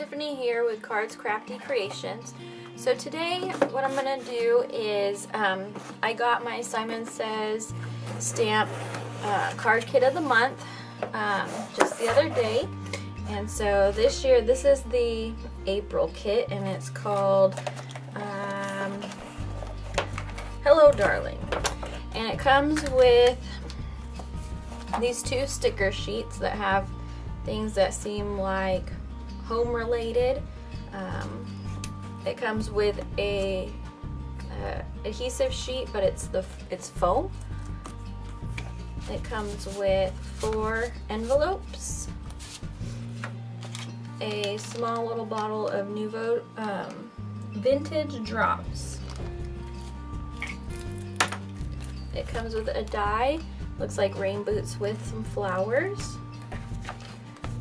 Tiffany here with Cards Crafty Creations. So today what I'm going to do is I got my Simon Says stamp card kit of the month just the other day, and so this year this is the April kit and it's called Hello Darling, and it comes with these two sticker sheets that have things that seem like home related. It comes with a adhesive sheet, but it's foam. It comes with 4 envelopes, a small little bottle of Nouveau vintage drops. It comes with a die, looks like rain boots with some flowers,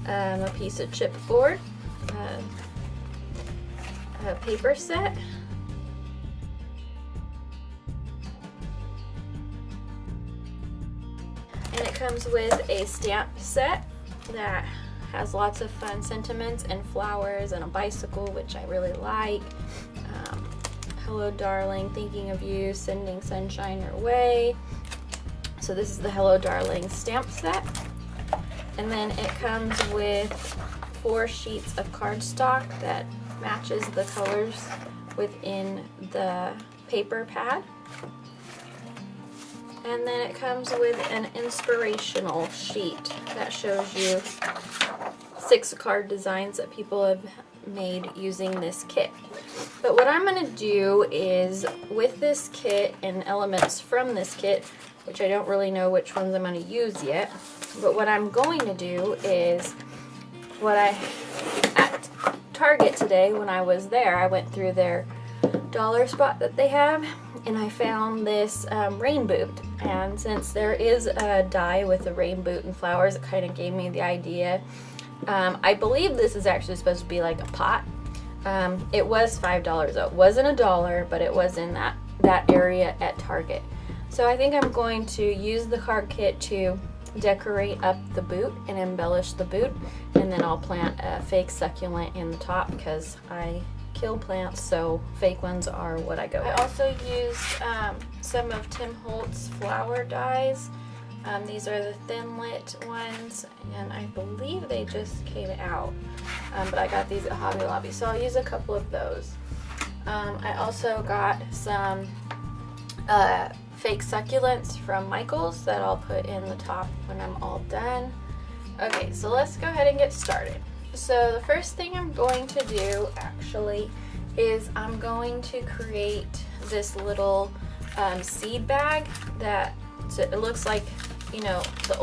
a piece of chipboard, a paper set, and it comes with a stamp set that has lots of fun sentiments and flowers and a bicycle, which I really like. Hello Darling, thinking of you, sending sunshine your way. So this is the Hello Darling stamp set. And then it comes with 4 sheets of cardstock that matches the colors within the paper pad. And then it comes with an inspirational sheet that shows you 6 card designs that people have made using this kit. But what I'm going to do is, with this kit and elements from this kit, which I don't really know which ones I'm going to use yet, but what I'm going to do is, at Target today when I was there, I went through their dollar spot that they have, and I found this rain boot. And since there is a die with a rain boot and flowers, it kind of gave me the idea. I believe this is actually supposed to be like a pot. It was $5 though. It wasn't $1, but it was in that area at Target. So I think I'm going to use the card kit to decorate up the boot and embellish the boot, and then I'll plant a fake succulent in the top because I kill plants, so fake ones are what I go with. I also used some of Tim Holtz flower dies. These are the thinlet ones, and I believe they just came out, but I got these at Hobby Lobby, so I'll use a couple of those. I also got some fake succulents from Michael's that I'll put in the top when I'm all done. Okay, so let's go ahead and get started. So the first thing I'm going to do actually is I'm going to create this little seed bag that it looks like, you know, the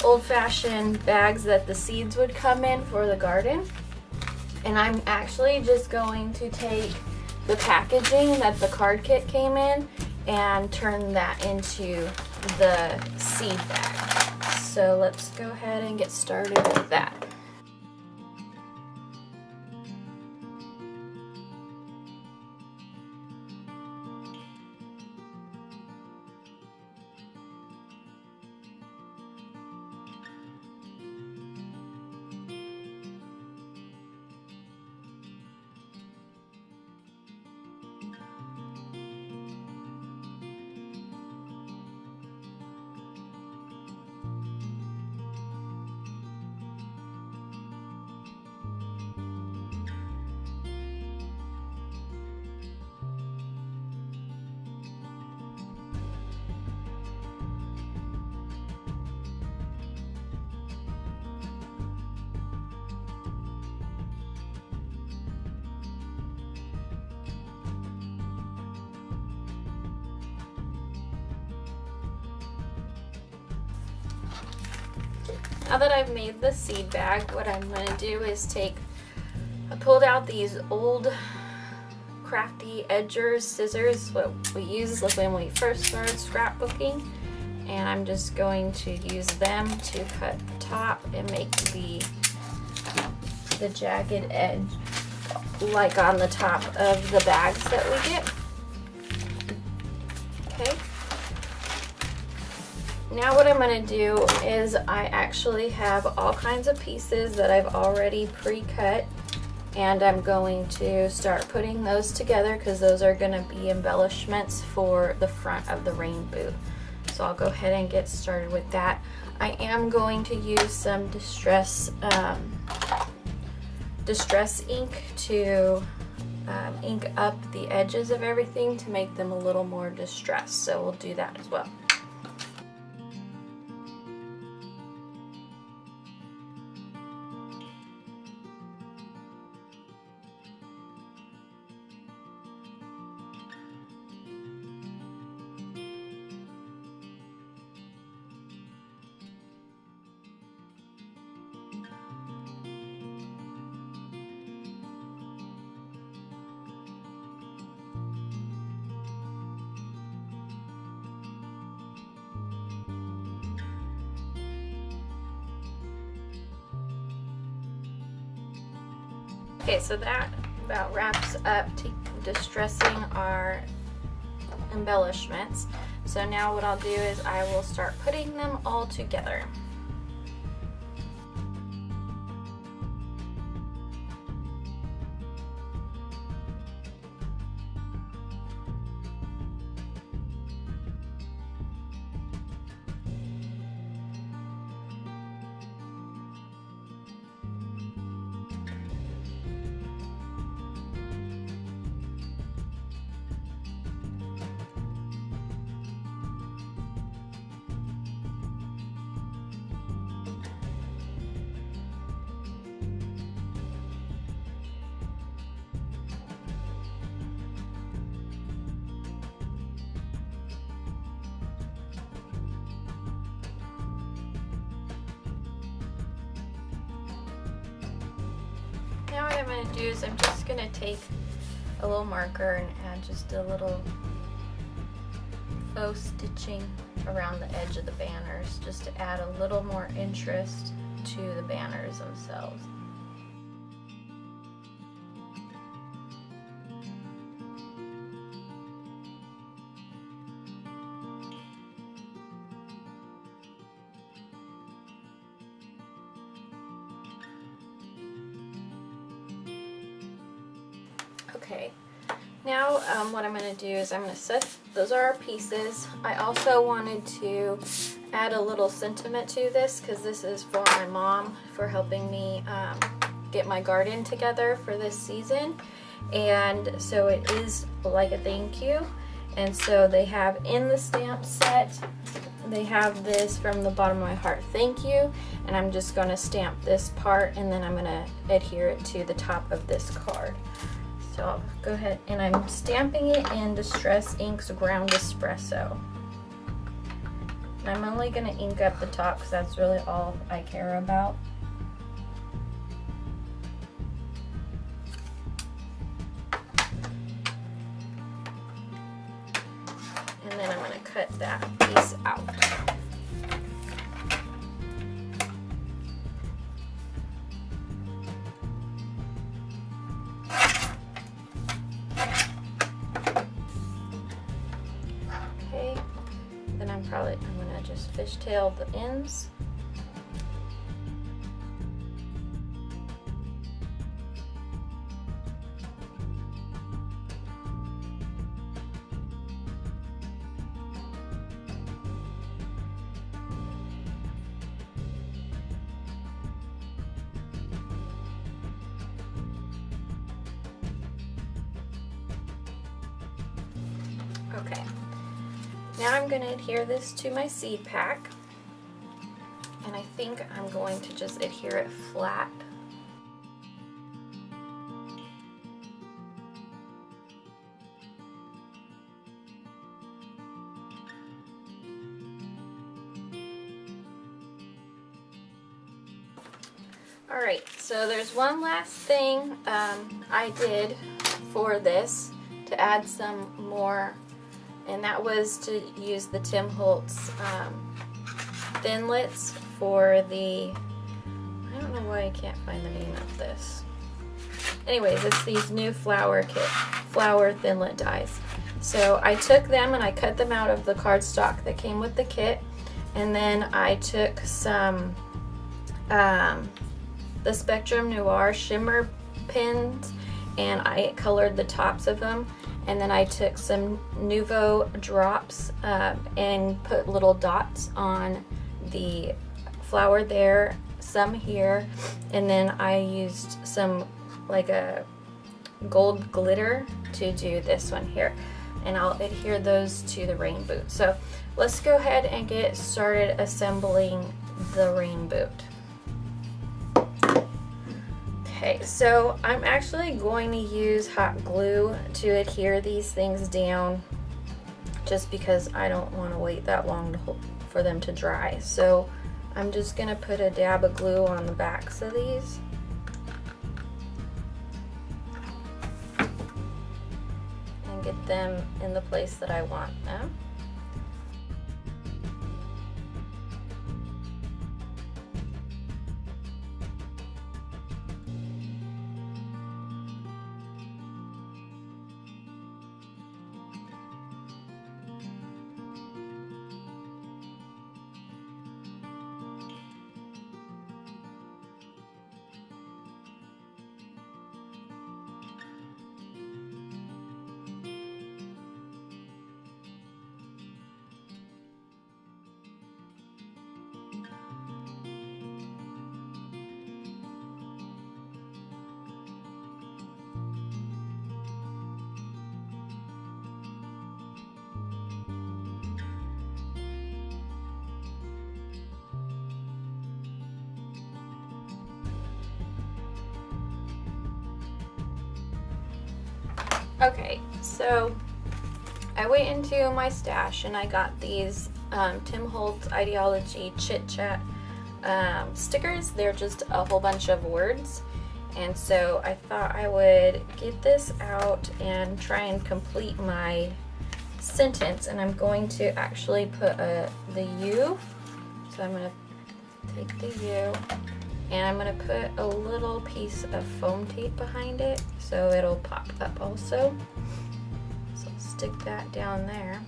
old-fashioned bags that the seeds would come in for the garden. And I'm actually just going to take the packaging that the card kit came in and turn that into the seed bag. So let's go ahead and get started with that. Now that I've made the seed bag, what I'm going to do is I pulled out these old crafty edgers, scissors, what we used when we first started scrapbooking, and I'm just going to use them to cut the top and make the jagged edge like on the top of the bags that we get. Okay. Now what I'm going to do is I actually have all kinds of pieces that I've already pre-cut, and I'm going to start putting those together because those are going to be embellishments for the front of the rain boot. So I'll go ahead and get started with that. I am going to use some distress ink to ink up the edges of everything to make them a little more distressed. So we'll do that as well. Okay, so that about wraps up distressing our embellishments. So now what I'll do is I will start putting them all together. Now what I'm going to do is I'm just going to take a little marker and add just a little faux stitching around the edge of the banners, just to add a little more interest to the banners themselves. Okay, now what I'm going to do is I'm going to set, those are our pieces. I also wanted to add a little sentiment to this because this is for my mom for helping me get my garden together for this season, and so it is like a thank you. And so they have in the stamp set, they have this from the bottom of my heart, thank you, and I'm just going to stamp this part and then I'm going to adhere it to the top of this card. So I'll go ahead and I'm stamping it in Distress Ink's Ground Espresso. And I'm only going to ink up the top because that's really all I care about. And then I'm going to cut that piece out. I'm going to just fishtail the ends. Okay. Now I'm going to adhere this to my seed pack, and I think I'm going to just adhere it flat. Alright, so there's one last thing I did for this to add some more, and that was to use the Tim Holtz thinlets for the, I don't know why I can't find the name of this. Anyways, it's these new flower thinlet dies. So I took them and I cut them out of the cardstock that came with the kit, And then I took some the Spectrum Noir shimmer pins, and I colored the tops of them. And then I took some Nuvo drops and put little dots on the flower there, some here, and then I used some like a gold glitter to do this one here, and I'll adhere those to the rain boot. So let's go ahead and get started assembling the rain boot. Okay, so I'm actually going to use hot glue to adhere these things down, just because I don't want to wait that long for them to dry. So I'm just going to put a dab of glue on the backs of these. And get them in the place that I want them. Okay, so I went into my stash and I got these Tim Holtz Ideology Chit Chat stickers. They're just a whole bunch of words, and so I thought I would get this out and try and complete my sentence. And I'm going to actually put the U, so I'm going to take the U and I'm going to put a little piece of foam tape behind it so it'll pop up also. So I'll stick that down there.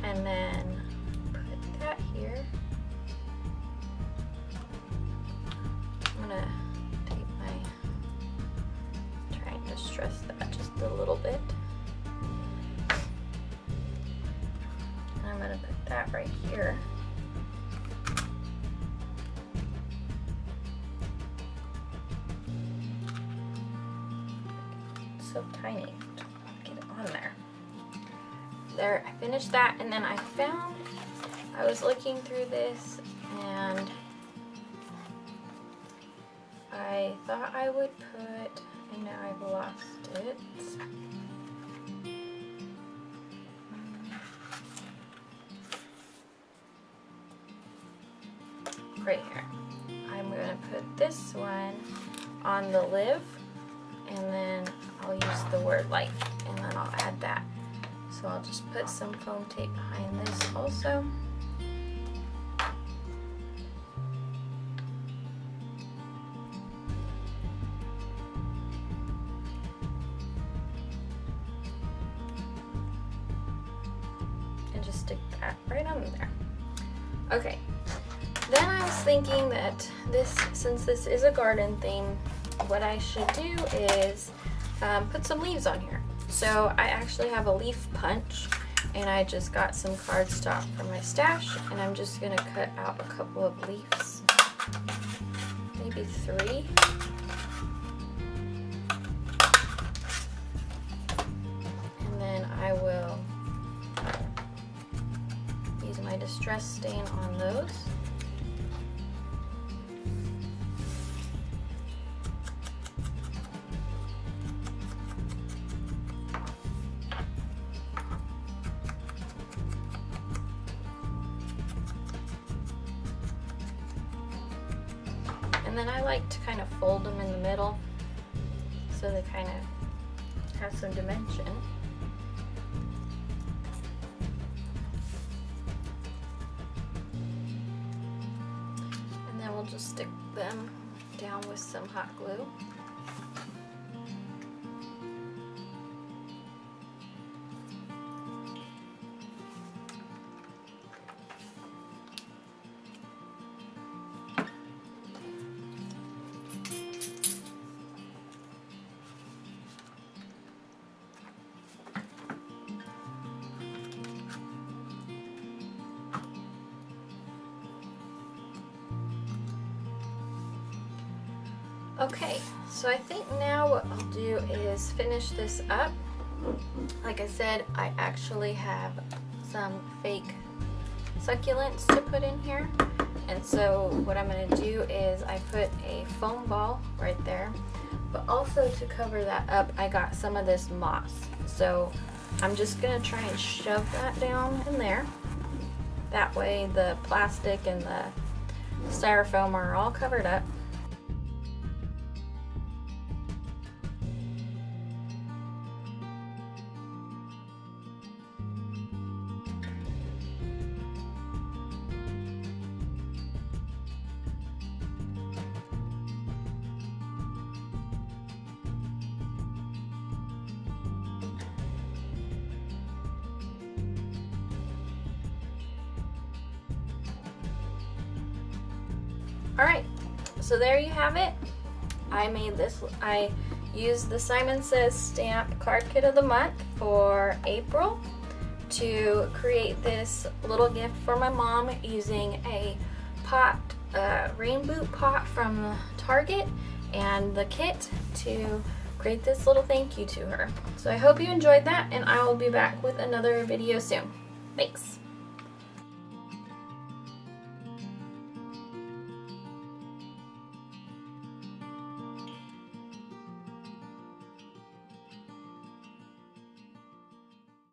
And then put that here. I'm going to tape trying to stress that just a little bit. I'm going to put that right here. It's so tiny. Get it on there. There, I finished that, and then I was looking through this and I thought I would put, I know I've lost it. Right here. I'm going to put this one on the live, and then I'll use the word light, and then I'll add that. So I'll just put some foam tape behind this also. And just stick that right on there. Okay. Then I was thinking that since this is a garden theme, what I should do is put some leaves on here. So I actually have a leaf punch, and I just got some cardstock from my stash, and I'm just going to cut out a couple of leaves, maybe 3. And then I will use my distress stain on those. And then I like to kind of fold them in the middle so they kind of have some dimension. And then we'll just stick them down with some hot glue. Okay, so I think now what I'll do is finish this up. Like I said, I actually have some fake succulents to put in here. And so what I'm going to do is I put a foam ball right there. But also to cover that up, I got some of this moss. So I'm just going to try and shove that down in there. That way the plastic and the styrofoam are all covered up. Alright, so there you have it. I made this, I used the Simon Says stamp card kit of the month for April to create this little gift for my mom using a pot, rain boot pot from Target and the kit to create this little thank you to her. So I hope you enjoyed that, and I will be back with another video soon. Thanks.